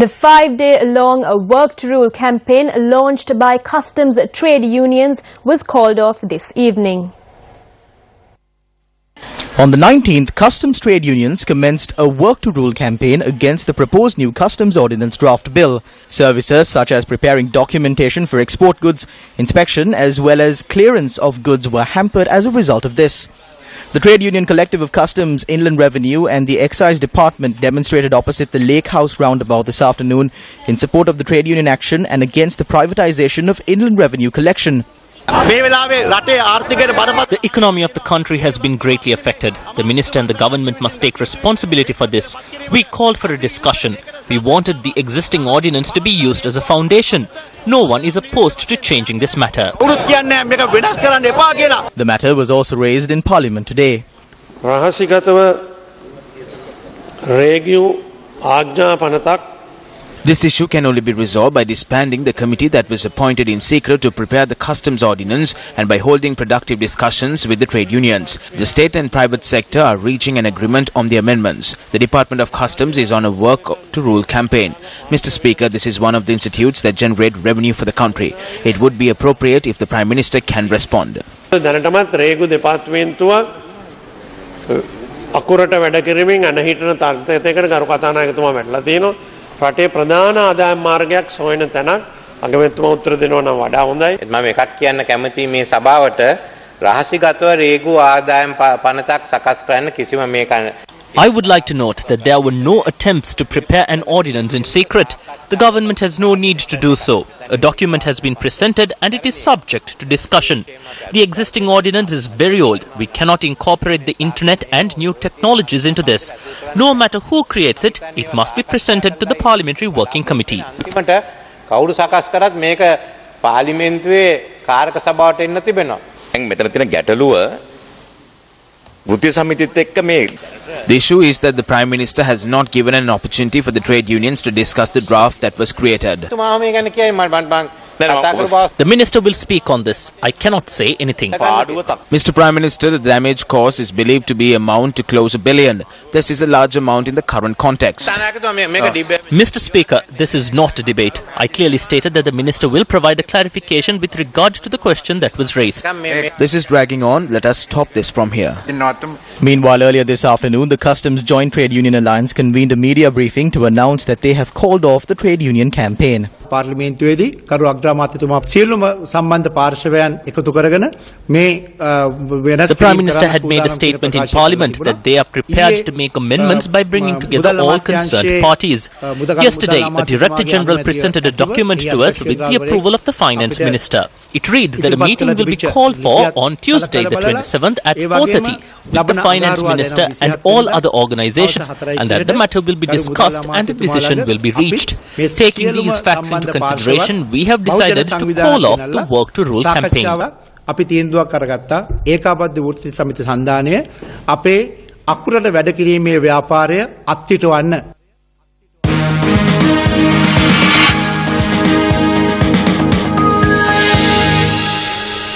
The 5-day-long Work to Rule campaign launched by customs trade unions was called off this evening. On the 19th, customs trade unions commenced a Work to Rule campaign against the proposed new customs ordinance draft bill. Services such as preparing documentation for export goods, inspection as well as clearance of goods were hampered as a result of this. The Trade Union Collective of Customs, Inland Revenue and the Excise Department demonstrated opposite the Lake House roundabout this afternoon in support of the trade union action and against the privatization of Inland Revenue collection. The economy of the country has been greatly affected. The minister and the government must take responsibility for this. We called for a discussion. We wanted the existing ordinance to be used as a foundation. No one is opposed to changing this matter. The matter was also raised in Parliament today. This issue can only be resolved by disbanding the committee that was appointed in secret to prepare the customs ordinance and by holding productive discussions with the trade unions. The state and private sector are reaching an agreement on the amendments. The Department of Customs is on a Work to Rule campaign. Mr. Speaker, this is one of the institutes that generate revenue for the country. It would be appropriate if the Prime Minister can respond. රටේ ප්‍රධාන ආදායම් මාර්ගයක් සොයන තැනක් අගමැතිතුමා උත්තර දෙනවා නම් වඩා හොඳයි. මම එකක් කියන්න කැමතියි මේ සභාවට රහසිගතව රේගු ආදායම් පනතක් සකස් කරන්න කිසිම මේක I would like to note that there were no attempts to prepare an ordinance in secret. The government has no need to do so. A document has been presented and it is subject to discussion. The existing ordinance is very old. We cannot incorporate the internet and new technologies into this. No matter who creates it, it must be presented to the Parliamentary Working Committee. කවුරු සකස් කරත් මේක පාර්ලිමේන්තුවේ කාරක සභාවට එන්න තිබෙනවා. මෙතන තියෙන ගැටලුව The issue is that the Prime Minister has not given an opportunity for the trade unions to discuss the draft that was created. The Minister will speak on this. I cannot say anything. Mr. Prime Minister, the damage caused is believed to be amount to close $1 billion. This is a large amount in the current context. Mr. Speaker, this is not a debate. I clearly stated that the Minister will provide a clarification with regard to the question that was raised. This is dragging on. Let us stop this from here. Meanwhile, earlier this afternoon, the Customs Joint Trade Union Alliance convened a media briefing to announce that they have called off the trade union campaign. පාර්ලිමේන්තුවේදී කරු අග්‍රාමාත්‍යතුමා සියලුම සම්බන්ධ පාර්ශවයන් එකතු කරගෙන මේ වෙනස් The Prime Minister had made a statement in Parliament that they are prepared to make amendments by bringing together all concerned parties. Yesterday, a Director General presented a document to us with the approval of the Finance Minister. It reads that a meeting will be called for on Tuesday the 27th at 4:30 with the Finance Minister and all other organizations, and that the matter will be discussed and a decision will be reached. Taking these facts into consideration, we have decided to call off the Work to Rule campaign. අපි තීන්දුවක් කරගත්තා ඒකාබද්ධ වෘත්ති සමිති සන්ධානය අපේ අකුරට වැඩ කිරීමේ ව්‍යාපාරය අත්හිටවන්න